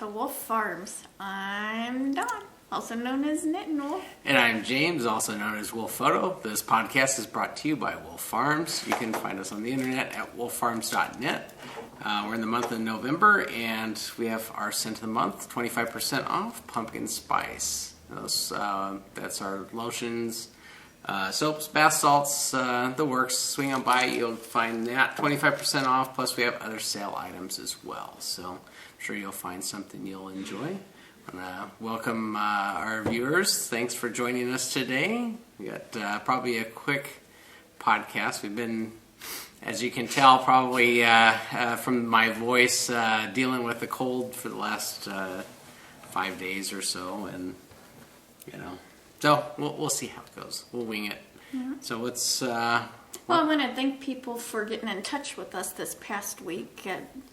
to Wolf Farms. I'm Dawn, also known as Knittin' Wolf. And I'm James, also known as Wolf Photo. This podcast is brought to you by Wolf Farms. You can find us on the internet at wolffarms.net. We're in the month of November, and we have our scent of the month, 25% off, pumpkin spice. That's our lotions, soaps, bath salts, the works. Swing on by, you'll find that 25% off, plus we have other sale items as well. So I'm sure you'll find something you'll enjoy. I want to welcome our viewers. Thanks for joining us today. We got probably a quick podcast. We've been, as you can tell, probably from my voice, dealing with the cold for the last 5 days or so, and so we'll see how it goes. We'll wing it. Mm-hmm. So it's well, I want to thank people for getting in touch with us this past week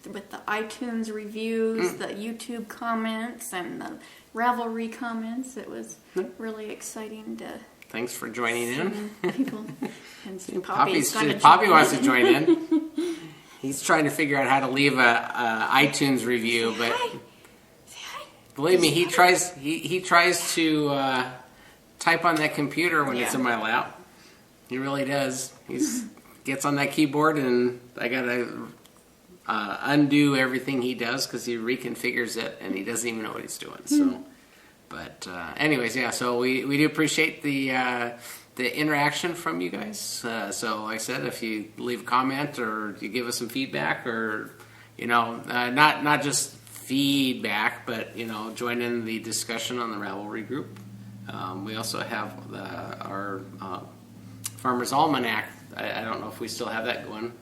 with the iTunes reviews, the YouTube comments, and the Ravelry comments. It was really exciting to. Thanks for joining in. People. And Poppy wants to join in. He's trying to figure out how to leave a iTunes review, but believe me, he tries to type on that computer when it's in my lap. He really does. He gets on that keyboard, and I gotta undo everything he does because he reconfigures it, and he doesn't even know what he's doing. So. But anyways, yeah, so we do appreciate the interaction from you guys. So like I said, if you leave a comment or you give us some feedback or, not just feedback, but, join in the discussion on the Ravelry group. We also have our Farmer's Almanac. I don't know if we still have that going.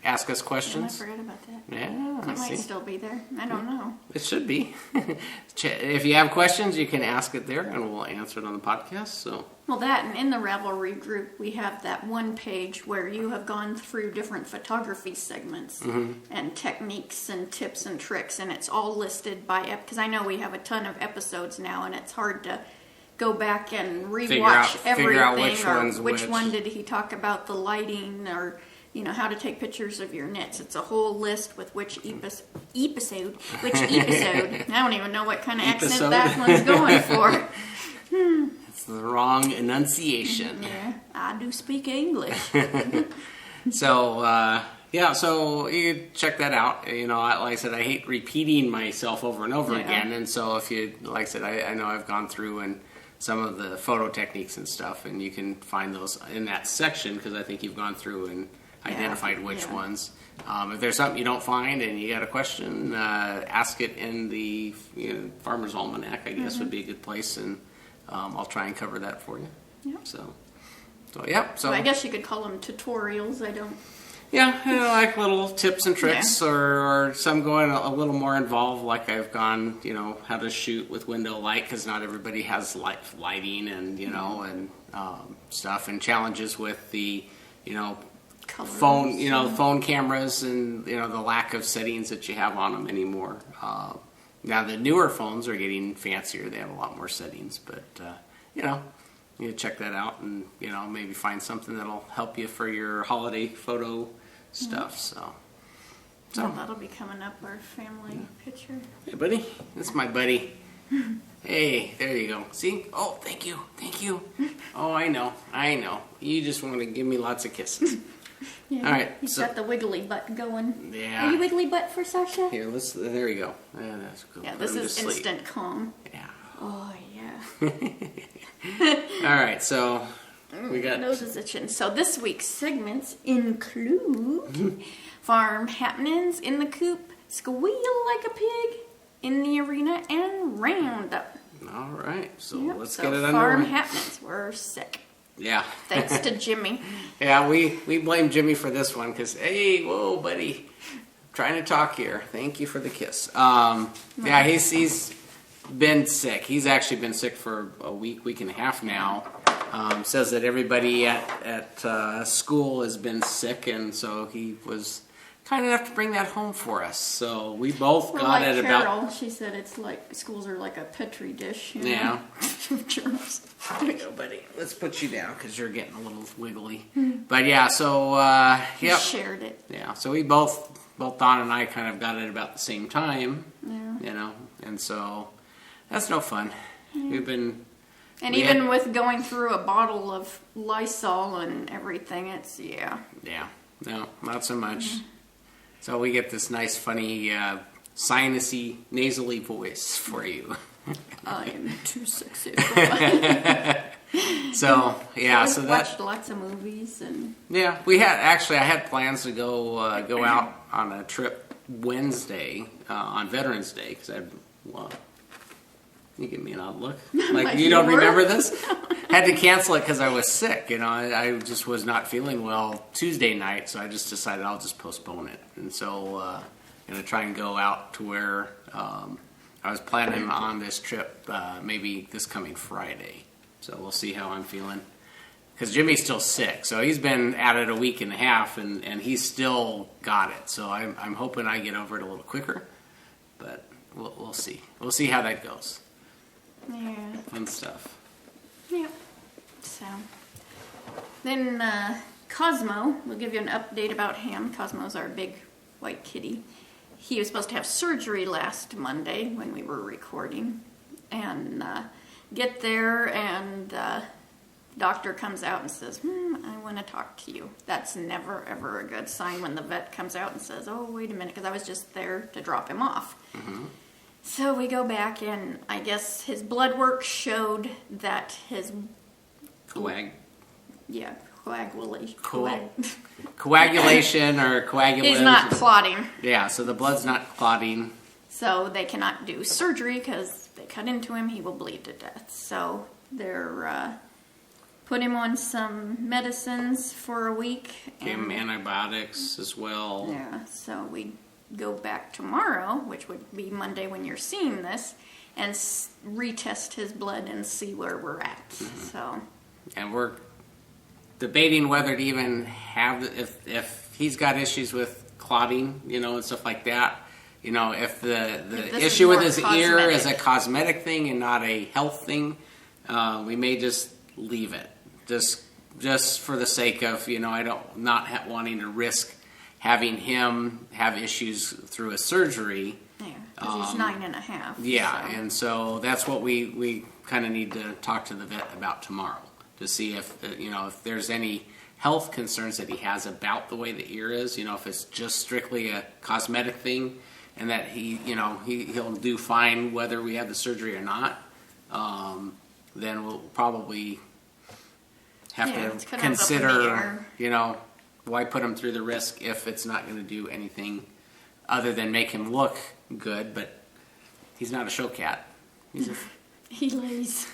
Ask us questions. I forgot about that. Yeah, it might still be there. I don't know. It should be. If you have questions, you can ask it there, and we'll answer it on the podcast. So. Well, that, and in the Ravelry group, we have that one page where you have gone through different photography segments and techniques and tips and tricks, and it's all listed by because I know we have a ton of episodes now, and it's hard to go back and rewatch everything. Which one did he talk about the lighting or how to take pictures of your knits. It's a whole list with which episode. I don't even know what kind of accent that one's going for. It's the wrong enunciation. Yeah, I do speak English. So, so you check that out. Like I said, I hate repeating myself over and over again. And so if you, like I said, I know I've gone through and some of the photo techniques and stuff, and you can find those in that section because I think you've gone through and identified which ones. If there's something you don't find and you got a question, ask it in the Farmer's Almanac, I guess would be a good place, and I'll try and cover that for you. Yeah. So I guess you could call them tutorials. I don't. Yeah, like little tips and tricks, or some going a little more involved, like I've gone, how to shoot with window light, because not everybody has lighting and, and stuff, and challenges with the, colors, phone cameras and, the lack of settings that you have on them anymore. Now the newer phones are getting fancier. They have a lot more settings, but, you check that out and, maybe find something that'll help you for your holiday photo stuff. So that'll be coming up, our family picture. Hey, buddy. That's my buddy. Hey, there you go. See? Oh, thank you. Oh, I know. You just want to give me lots of kisses. Yeah, all right. He's got the wiggly butt going. Yeah. Are you wiggly butt for Sasha? Here, there you go. Yeah, that's cool. Yeah, this is instant calm. Yeah. Oh, yeah. All right, so we got nose is itching. So this week's segments include farm happenings in the coop, squeal like a pig in the arena, and roundup. All right, so let's get it underway. Farm happenings. We're sick. Yeah. Thanks to Jimmy. Yeah, we blame Jimmy for this one because, hey, whoa, buddy. I'm trying to talk here. Thank you for the kiss. Yeah, he's been sick. He's actually been sick for a week and a half now. Says that everybody at school has been sick, and so he was kind enough to bring that home for us. So we both got like it Carol, about. She said it's like schools are like a petri dish. Yeah. Germs. There you go, buddy. Let's put you down because you're getting a little wiggly. But yeah, so He shared it. Yeah, so we both both Don and I kind of got it about the same time. Yeah. And so that's no fun. We've been... And even with going through a bottle of Lysol and everything, it's, Yeah, no, not so much. So we get this nice, funny, sinusy, nasally voice for you. I am too sexy. So, yeah, so that... watched lots of movies and... Yeah, I had plans to go out on a trip Wednesday, on Veterans Day, because you give me an odd look. Like, you don't remember this? Had to cancel it because I was sick. I just was not feeling well Tuesday night, so I just decided I'll just postpone it. And so I'm going to try and go out to where I was planning on this trip maybe this coming Friday. So we'll see how I'm feeling. Because Jimmy's still sick, so he's been at it a week and a half, and he's still got it. So I'm hoping I get over it a little quicker, but we'll see. We'll see how that goes. Yeah. Fun stuff. Yeah. So then Cosmo, we'll give you an update about him. Cosmo's our big white kitty. He was supposed to have surgery last Monday when we were recording, and get there, and doctor comes out and says, I want to talk to you. That's never, ever a good sign when the vet comes out and says, oh, wait a minute, because I was just there to drop him off. Mm-hmm. So we go back, and I guess his blood work showed that his... Coagulation or coagulation. He's not clotting. Yeah, so the blood's not clotting. So they cannot do surgery because they cut into him, he will bleed to death. So they're put him on some medicines for a week. Gave him antibiotics as well. Yeah, so we go back tomorrow, which would be Monday when you're seeing this, and retest his blood and see where we're at. Mm-hmm. So, and we're debating whether to even have, if he's got issues with clotting, and stuff like that. If the issue with his ear is a cosmetic thing and not a health thing, we may just leave it. Just for the sake of, I don't not wanting to risk having him have issues through a surgery. Yeah, because he's 9.5. Yeah, so. And so that's what we kind of need to talk to the vet about tomorrow to see if if there's any health concerns that he has about the way the ear is. If it's just strictly a cosmetic thing, and that he'll do fine whether we have the surgery or not. Then we'll probably have to consider, why put him through the risk if it's not going to do anything other than make him look good. But he's not a show cat. He lays.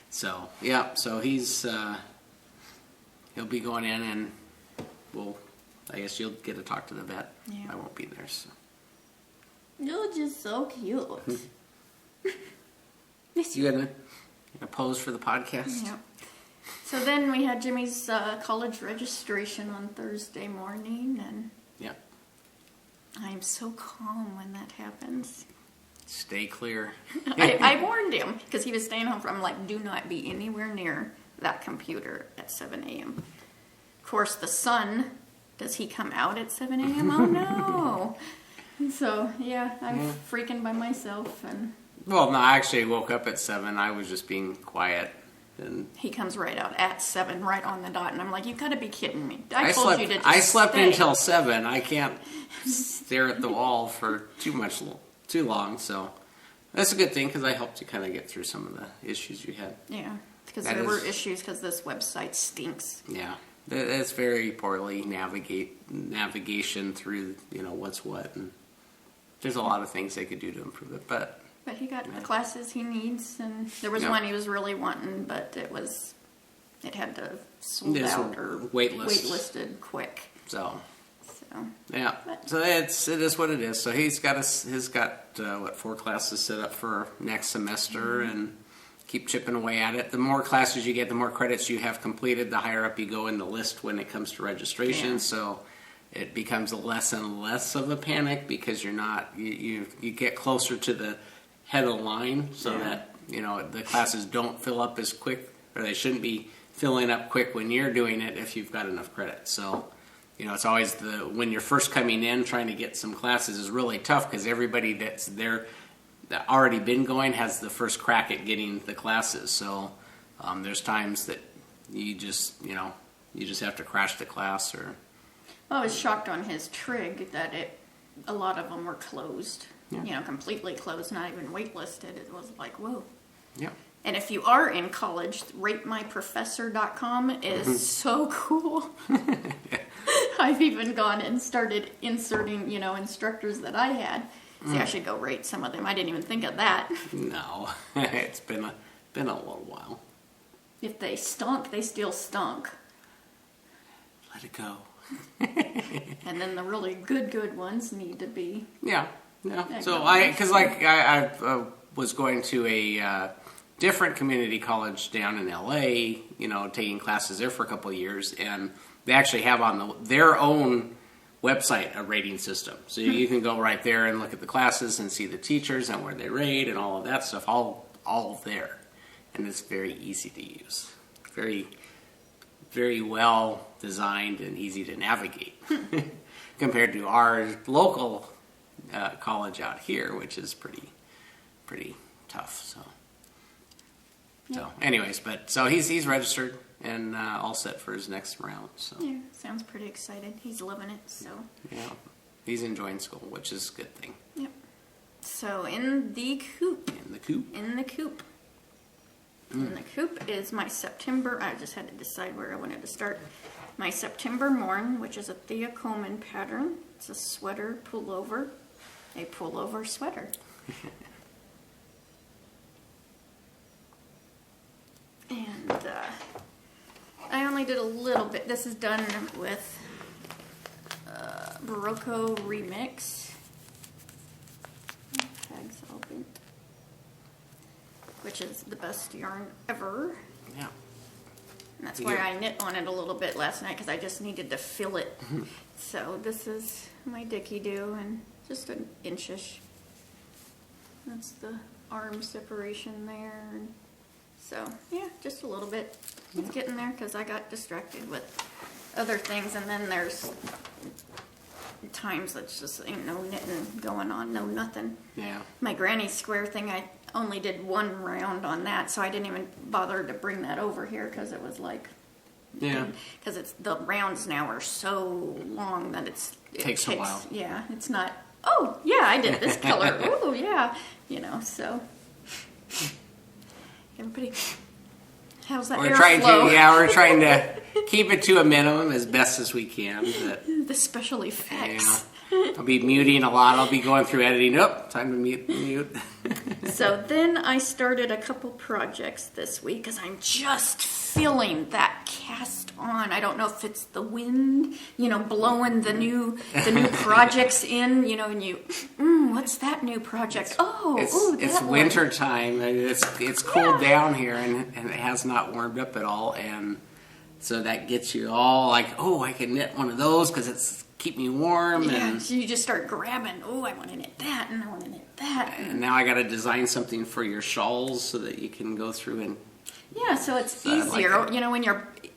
So yeah, so he'll be going in, and I guess you'll get to talk to the vet. Yeah. I won't be there. So you're just so cute. You gonna pose for the podcast? Yeah. So then we had Jimmy's college registration on Thursday morning, and yeah, I'm so calm when that happens. Stay clear. I warned him because he was staying home. I'm like, do not be anywhere near that computer at 7 a.m. Of course, the sun, does he come out at 7 a.m.? Oh no! So yeah, I'm freaking by myself. And well, no, I actually woke up at 7. I was just being quiet. And he comes right out at 7, right on the dot, and I'm like, "You've got to be kidding me!" I slept until 7. I can't stare at the wall for too long. So that's a good thing because I helped you kind of get through some of the issues you had. Yeah, because there were issues because this website stinks. Yeah, it's very poorly navigation through what's what, and there's a lot of things they could do to improve it, but. But he got the classes he needs, and there was one he was really wanting, but it had to sold out or waitlisted quick. So yeah, so it is what it is. So he's got 4 classes set up for next semester, and keep chipping away at it. The more classes you get, the more credits you have completed, the higher up you go in the list when it comes to registration. Yeah. So it becomes less and less of a panic because you're not you get closer to the head of the line, so that the classes don't fill up as quick, or they shouldn't be filling up quick when you're doing it if you've got enough credits. So it's always when you're first coming in, trying to get some classes is really tough because everybody that's there that already been going has the first crack at getting the classes. So there's times that you just have to crash the class or. I was shocked on his trig that a lot of them were closed. Yeah. Completely closed, not even waitlisted. It was like, whoa. Yeah. And if you are in college, ratemyprofessor.com is so cool. I've even gone and started inserting, instructors that I had. See, I should go rate some of them. I didn't even think of that. No, it's been a little while. If they stunk, they still stunk. Let it go. And then the really good ones need to be. Yeah. So I was going to a different community college down in LA, taking classes there for a couple of years, and they actually have on their own website a rating system. So you can go right there and look at the classes and see the teachers and where they rate and all of that stuff, all there. And it's very easy to use. Very, very well designed and easy to navigate compared to our local college out here, which is pretty tough. So anyways, so he's registered and all set for his next round. So yeah, sounds pretty excited. He's loving it. So yeah, he's enjoying school, which is a good thing. Yep. So in the Coop. In the Coop is my September. I just had to decide where I wanted to start. My September Morn, which is a Thea Coleman pattern. It's a sweater pullover, a pullover sweater. And I only did a little bit. This is done with Barocco Remix. Tags all bent. Which is the best yarn ever. Yeah. And that's why I knit on it a little bit last night because I just needed to fill it. So this is my Dickie-Do and just an inchish. That's the arm separation there. So yeah, just a little bit. It's getting there because I got distracted with other things, and then there's times that's just ain't no knitting going on, no nothing. Yeah. My granny square thing, I only did one round on that, so I didn't even bother to bring that over here because it was like, because the rounds now are so long that it takes a while. Yeah, it's not. Oh yeah, I did this color. Oh yeah, so. Everybody, how's that airflow? We're trying to keep it to a minimum as best as we can. But, the special effects. I'll be muting a lot. I'll be going through editing. Time to mute. So then I started a couple projects this week because I'm just feeling that cast on. I don't know if it's the wind, blowing the new projects in, and what's that new project? It's winter time. It's cooled down here and it has not warmed up at all, and so that gets you all like, I can knit one of those because it's keep me warm. Yeah, and so you just start grabbing, I want to knit that, and I want to knit that. And now I got to design something for your shawls so that you can go through and... Yeah, so it's easier, when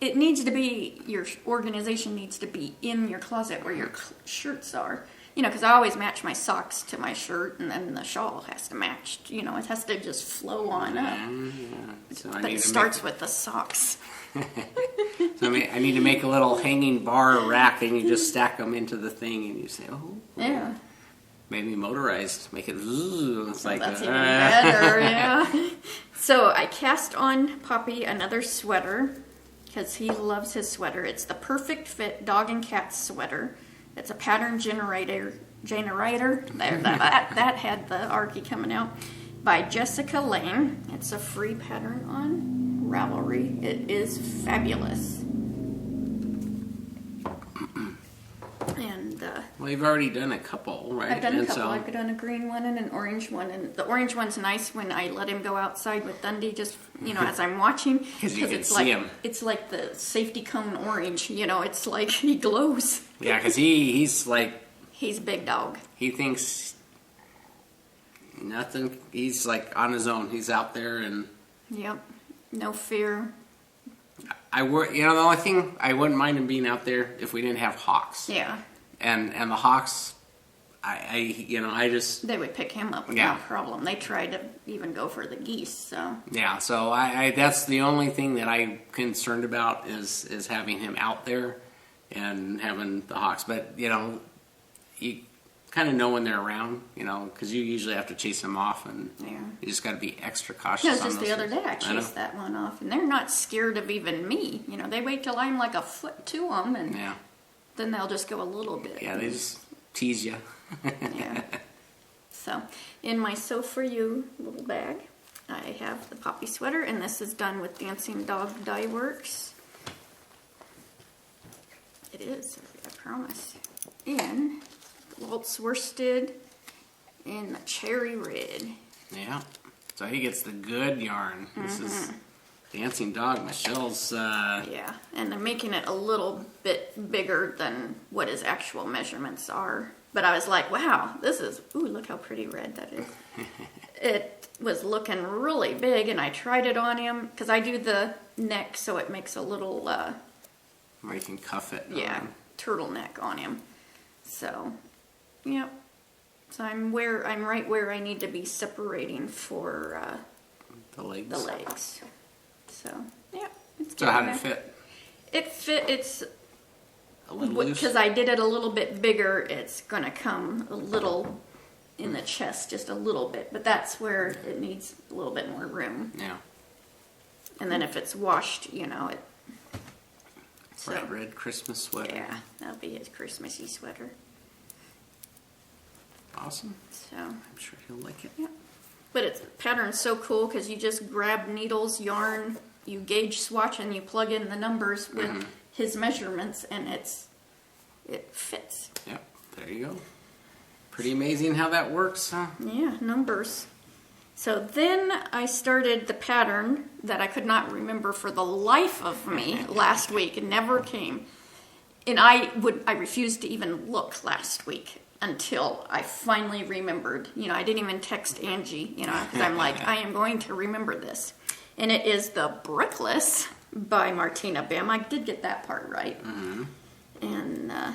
it needs to be, your organization needs to be in your closet where your shirts are. Because I always match my socks to my shirt, and then the shawl has to match. It has to just flow on up. Yeah. So but it starts with the socks. So I need to make a little hanging bar rack, and you just stack them into the thing, and you say, yeah. Maybe motorized. Make it it's like that's even better, yeah. So I cast on Poppy another sweater because he loves his sweater. It's the Perfect Fit Dog and Cat sweater. It's a pattern generator. There, that had the Archie coming out by Jessica Lane. It's a free pattern on Ravelry. It is fabulous. And well, you've already done a couple, right? I've done a couple. I've done a green one and an orange one, and the orange one's nice when I let him go outside with Dundee, just as I'm watching, because you can see him. It's like the safety cone orange. It's like he glows. Yeah, because he's like he's big dog. He thinks nothing. He's like on his own. He's out there and yep, no fear. the only thing I wouldn't mind him being out there if we didn't have hawks. Yeah. And the hawks, I just They would pick him up without problem. They tried to even go for the geese, so. Yeah, so I that's the only thing that I'm concerned about is having him out there and having the hawks. But, you kind of know when they're around, because you usually have to chase them off, and you just got to be extra cautious. No, it's just the other day I chased that one off, and they're not scared of even me. They wait till I'm like a foot to them, and then they'll just go a little bit. Yeah, they just tease you. Yeah. So, in my Sew For You little bag, I have the poppy sweater, and this is done with Dancing Dog Dye Works. It is, I promise. And waltz worsted in the cherry red. Yeah. So he gets the good yarn. This is Dancing Dog. Michelle's. Yeah, and they're making it a little bit bigger than what his actual measurements are. But I was like, wow, look how pretty red that is. It was looking really big, and I tried it on him, because I do the neck, so it makes a little, where you can cuff it. Turtleneck on him. So, yep. So I'm right where I need to be separating for, the legs. So, yeah. So how did it fit? It's a little loose? Because I did it a little bit bigger, it's going to come a little in the chest, just a little bit. But that's where it needs a little bit more room. Yeah. And then if it's washed, it... Bright red Christmas sweater. Yeah, that'll be his Christmassy sweater. Awesome. So... I'm sure he'll like it. Yeah. But its pattern's so cool, because you just grab needles, yarn, you gauge swatch, and you plug in the numbers with his measurements, and it fits. Yep, there you go. Pretty amazing how that works, huh? Yeah, numbers. So then I started the pattern that I could not remember for the life of me last week. It never came. And I refused to even look last week until I finally remembered. I didn't even text Angie, because I'm like, I am going to remember this. And it is the Brickless by Martina Bam. I did get that part right. Mm-hmm. And I'll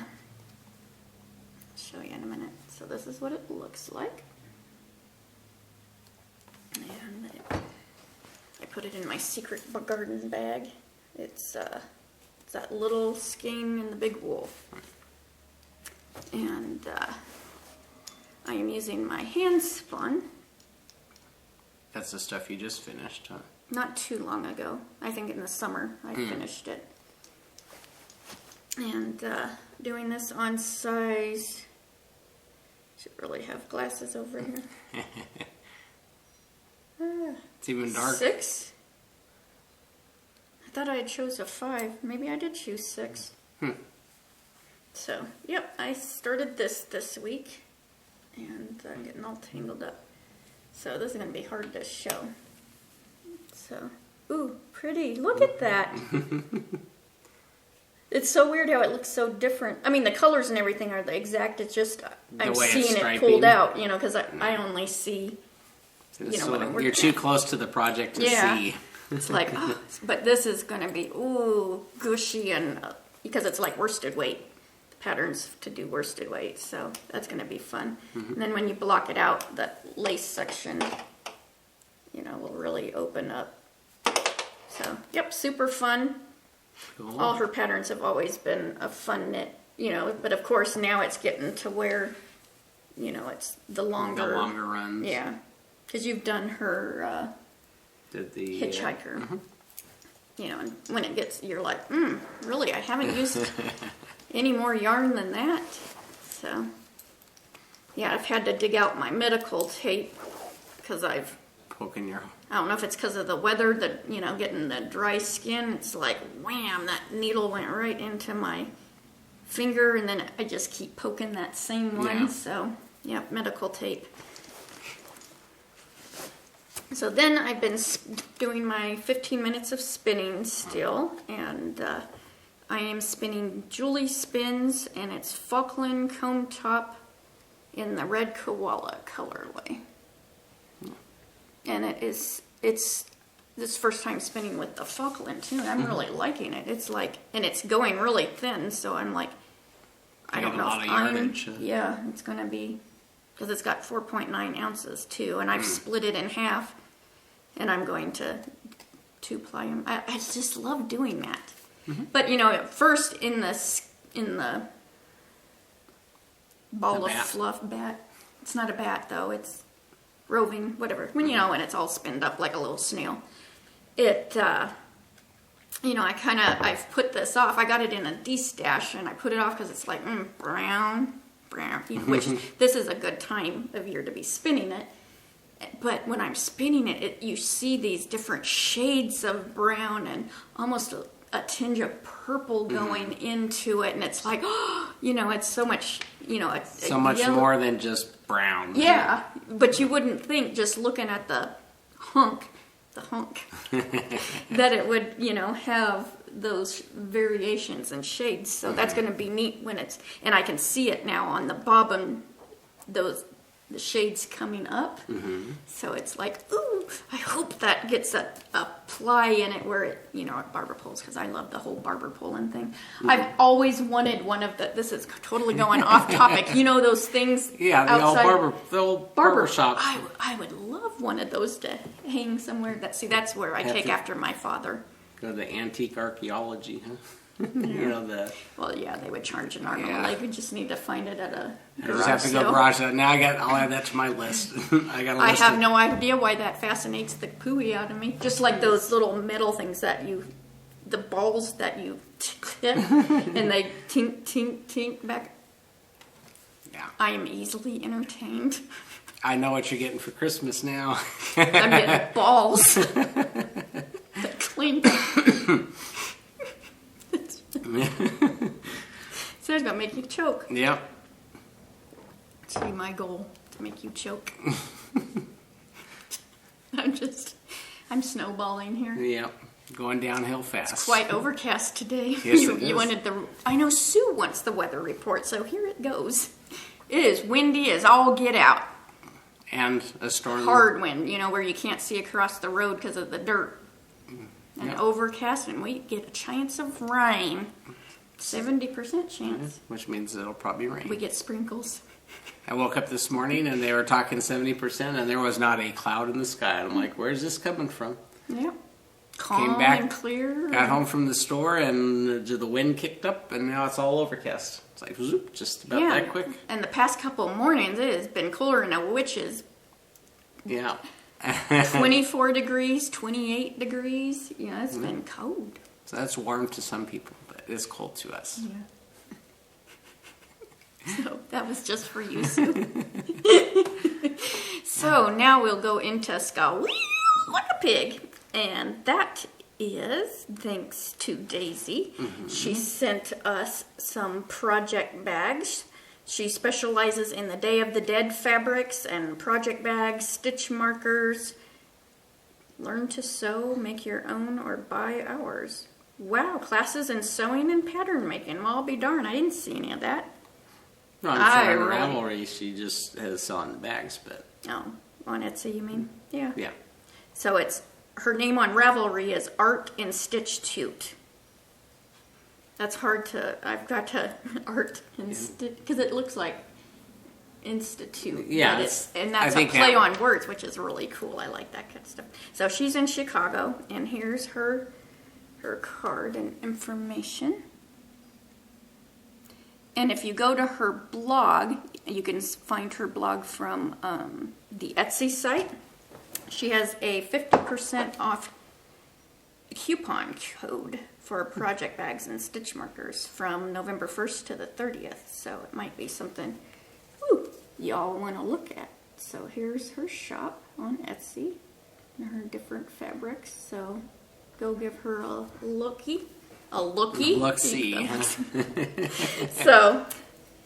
show you in a minute. So this is what it looks like. And I put it in my secret garden bag. It's that little skein in the big wool. And I am using my hand spun. That's the stuff you just finished, huh? Not too long ago. I think in the summer I finished it. And doing this on size... Should really have glasses over here. It's even dark. 6? I thought I had chose a 5. Maybe I did choose 6. So, yep, I started this week. And I'm getting all tangled up. So this is going to be hard to show. So, ooh, pretty. Look at that. It's so weird how it looks so different. I mean, the colors and everything are the exact. It's just, I'm seeing it pulled out, because I only see, when I'm working. You're too close to the project to see. It's like, but this is going to be, gushy, and because it's like worsted weight. The pattern's to do worsted weight, so that's going to be fun. Mm-hmm. And then when you block it out, that lace section, will really open up. So, yep, super fun. Cool. All her patterns have always been a fun knit, but of course now it's getting to where, it's the longer runs. Yeah, because you've done her Did the hitchhiker. And when it gets, you're like, really, I haven't used any more yarn than that. So, yeah, I've had to dig out my medical tape because I've poking your... I don't know if it's because of the weather, getting the dry skin. It's like, wham, that needle went right into my finger, and then I just keep poking that same one. Yeah. So, yeah, medical tape. So then I've been doing my 15 minutes of spinning still, and I am spinning Julie Spins, and it's Falkland Cone Top in the red koala colorway. And it's this first time spinning with the Falkland too. And I'm really liking it. It's like, and it's going really thin. So I'm like, I don't know if yeah, it's going to be, because it's got 4.9 ounces too. And I've split it in half and I'm going to 2-ply them. I just love doing that. But you know, at first in the ball of fluff bat, it's not a bat though, it's roving, whatever. When you know, when it's all spinned up like a little snail. It, you know, I've put this off. I got it in a de-stash and I put it off because it's like, brown, you know, which this is a good time of year to be spinning it. But when I'm spinning it, you see these different shades of brown and almost a tinge of purple going into it. And it's like, oh, you know, it's so much, you know, so much yellow, more than just brown. Yeah, but you wouldn't think just looking at the hunk, that it would, you know, have those variations and shades. So that's going to be neat when it's, and I can see it now on the bobbin, the shades coming up. So it's like, ooh, I hope that gets a ply in it where it, you know, at barber poles, because I love the whole barber pulling thing. I've always wanted one of the, this is totally going off topic, you know, those things. Yeah, the old barber shop. I would love one of those to hang somewhere. That's where I take after my father. Go to the antique archaeology, huh? You know, well, yeah, they would charge an arm and a leg. We just need to find it at a garage. I just have to go garage that. Now I'll add that to my list. I have no idea why that fascinates the pooey out of me. Just like those little metal things that the balls that you hit and they tink, tink, tink back. Yeah. I am easily entertained. I know what you're getting for Christmas now. I'm getting balls that clink. So it's gonna make you choke. Yep. See my goal, to make you choke. I'm snowballing here. Yep. Going downhill fast. It's quite overcast today. Yes, you wanted I know Sue wants the weather report, so here it goes. It is windy as all get out. And a storm. Hard wind, you know, where you can't see across the road because of the dirt. And overcast, and we get a chance of rain. 70% chance. Which means it'll probably rain. We get sprinkles. I woke up this morning and they were talking 70% and there was not a cloud in the sky. I'm like, where's this coming from? Yeah. Calm Came back, and clear. Got home from the store and the wind kicked up and now it's all overcast. It's like, zoop, just about that quick. And the past couple of mornings it has been cooler than a witch's. Yeah. 24 degrees, 28 degrees. Yeah, it's been cold. So that's warm to some people, but it's cold to us. Yeah. So that was just for you, Sue. So now we'll go into Squeal like a pig. And that is thanks to Daisy. She sent us some project bags. She specializes in the Day of the Dead fabrics and project bags, stitch markers. Learn to sew, make your own, or buy ours. Wow, classes in sewing and pattern making. Well, I'll be darned, I didn't see any of that. No, I'm sure on Ravelry she just has selling the bags, but... Oh, on Etsy you mean? Yeah. Yeah. So it's, her name on Ravelry is Art in Stitch Tute. That's hard to, I've got to art and stitch, because it looks like institute. Yeah. And that's a play on words, which is really cool. I like that kind of stuff. So she's in Chicago, and here's her card and information. And if you go to her blog, you can find her blog from the Etsy site. She has a 50% off coupon code for project bags and stitch markers from November 1st to the 30th. So it might be something y'all want to look at. So here's her shop on Etsy and her different fabrics. So go give her a looky. A looky. Look-see. So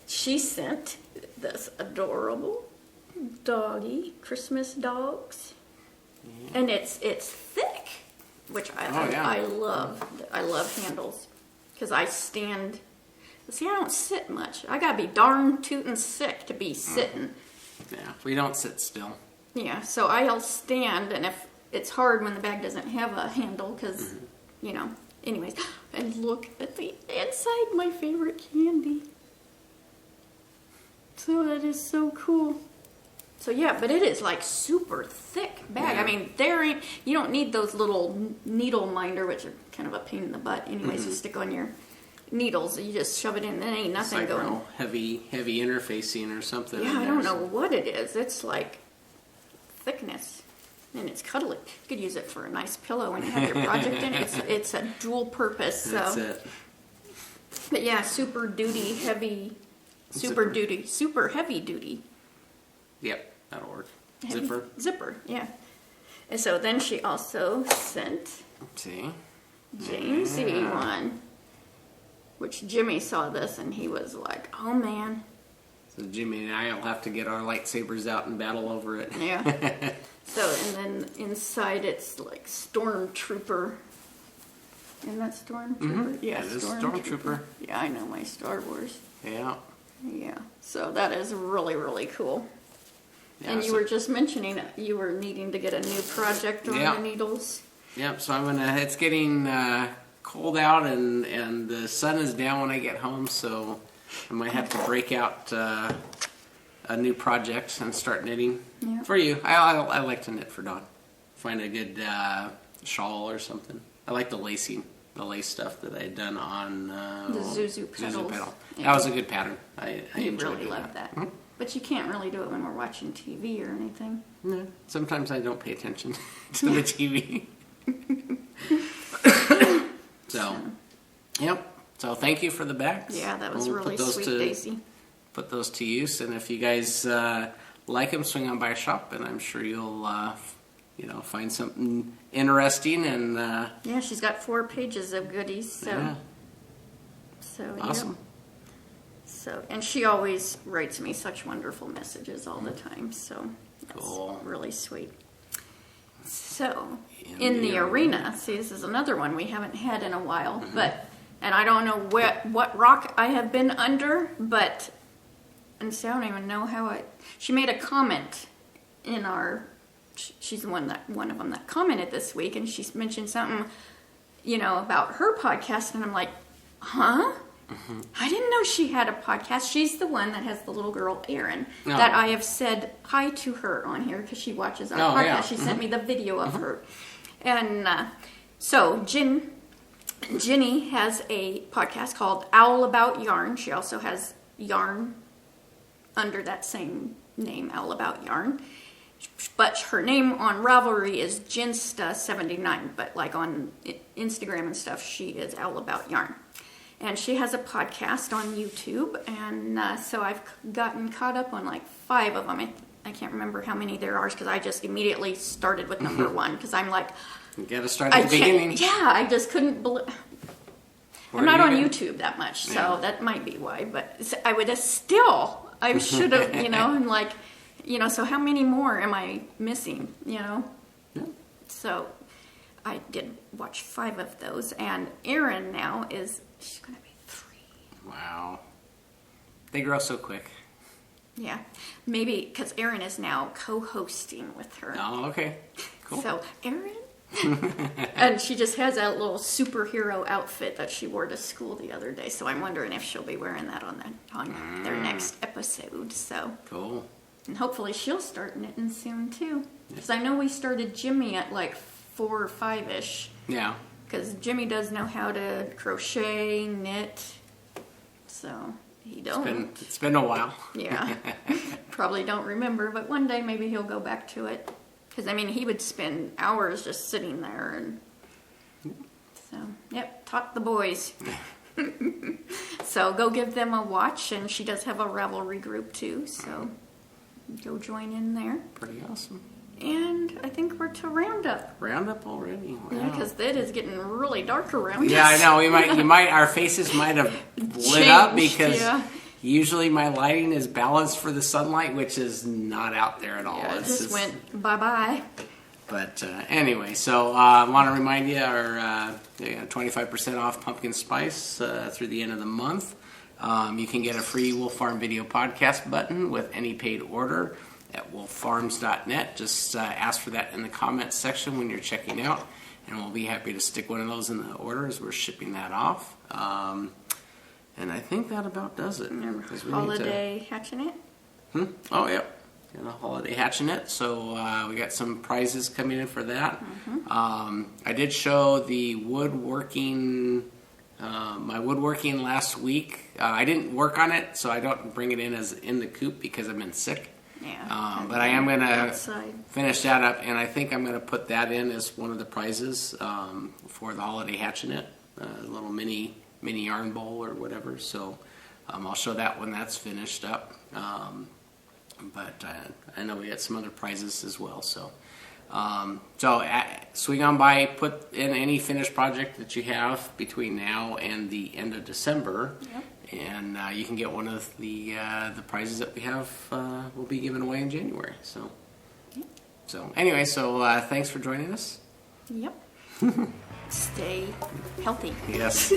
she sent this adorable doggy, Christmas dogs. And it's thick. Which I love. I love handles. Because I stand... See, I don't sit much. I gotta be darn tootin' sick to be sitting. Yeah, we don't sit still. Yeah, so I'll stand, and if it's hard when the bag doesn't have a handle because, anyways. And look at the inside, my favorite candy. So that is so cool. So yeah, but it is like super thick bag. Yeah. I mean, you don't need those little needle minder, which are kind of a pain in the butt. Anyways, you stick on your needles, you just shove it in, there ain't nothing it's like going. Real heavy interfacing or something. Yeah, I don't know what it is. It's like thickness, and it's cuddly. You could use it for a nice pillow when you have your project in. It's a dual purpose. So. That's it. But yeah, super heavy duty. Yep, that'll work. Heavy Zipper. Zipper, yeah. And so then she also sent Let's see. Jamesy one, which Jimmy saw this and he was like, "Oh man." So Jimmy and I will have to get our lightsabers out and battle over it. Yeah. So and then inside it's like Stormtrooper. Isn't that Stormtrooper? Mm-hmm. Yeah, it is Stormtrooper. Yeah, I know my Star Wars. Yeah. Yeah. So that is really, really cool. Yeah, and you were just mentioning you were needing to get a new project on the needles. Yep. So it's getting cold out and the sun is down when I get home, so I might have to break out a new project and start knitting for you. I like to knit for Dawn. Find a good shawl or something. I like the lace stuff that I had done on the Zuzu pedals. Yeah. That was a good pattern. I really love that. Mm-hmm. But you can't really do it when we're watching TV or anything. No, sometimes I don't pay attention to the TV. So, yep. So thank you for the bags. Yeah, that was really sweet, Daisy. Put those to use, and if you guys like them, swing on by a shop, and I'm sure you'll find something interesting. And yeah, she's got 4 pages of goodies. So, yeah. So awesome. Yeah. So, and she always writes me such wonderful messages all the time. So that's really sweet. So in the arena, see, this is another one we haven't had in a while, and I don't know what rock I have been under, and so I don't even know how she made a comment in she's one of them that commented this week, and she mentioned something, about her podcast, and I'm like, huh? Mm-hmm. I didn't know she had a podcast. She's the one that has the little girl, Erin, that I have said hi to her on here because she watches our podcast. Yeah. She sent me the video of her. And so Ginny has a podcast called Owl About Yarn. She also has Yarn under that same name, Owl About Yarn. But her name on Ravelry is Jinsta79, but like on Instagram and stuff, she is Owl About Yarn. And she has a podcast on YouTube, and so I've gotten caught up on like 5 of them. I can't remember how many there are because I just immediately started with number 1 because I'm like, you got to start at the beginning. Yeah, I just couldn't believe. I'm not on YouTube that much, so that might be why. But I would have still, I should have, and like, so how many more am I missing, Yeah. So I did watch 5 of those, and Erin now she's going to be 3. Wow. They grow so quick. Yeah. Maybe because Erin is now co-hosting with her. Oh, okay. Cool. So, Erin? And she just has that little superhero outfit that she wore to school the other day. So I'm wondering if she'll be wearing that on their next episode. So cool. And hopefully she'll start knitting soon too. Because I know we started Jimmy at like 4 or 5-ish. Yeah. Because Jimmy does know how to crochet, knit. So he don't. It's been a while. Yeah. Probably don't remember, but one day maybe he'll go back to it. Because, he would spend hours just sitting there. And so, taught the boys. So go give them a watch. And she does have a Ravelry group, too. So go join in there. Pretty awesome. And I think we're to Roundup. Roundup already? Wow. Yeah, because it is getting really dark around us. Yeah, I know. Our faces might have lit up because usually my lighting is balanced for the sunlight, which is not out there at all. Yeah, it just went bye-bye. But anyway, so I want to remind you our 25% off pumpkin spice through the end of the month. You can get a free Wolf Farm Video Podcast button with any paid order. at wolffarms.net. Just ask for that in the comments section when you're checking out, and we'll be happy to stick one of those in the order as we're shipping that off. And I think that about does it. Holiday hatchet. Oh, yep. And a holiday hatchet. So we got some prizes coming in for that. I did show the woodworking, my woodworking last week. I didn't work on it, so I don't bring it in as in the coop because I've been sick. Yeah. But I am going to finish that up, and I think I'm going to put that in as one of the prizes for the holiday hatchet, a little mini yarn bowl or whatever. So I'll show that when that's finished up. But I know we got some other prizes as well. So swing on by, put in any finished project that you have between now and the end of December, and you can get one of the prizes that we have. Will be given away in January. So anyway, thanks for joining us. Yep. Stay healthy. Yes.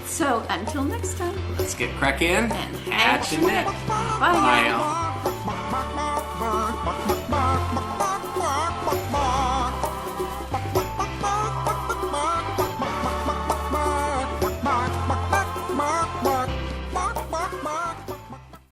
So until next time, let's get cracking and hatch and knit. Bye. Bye, y'all.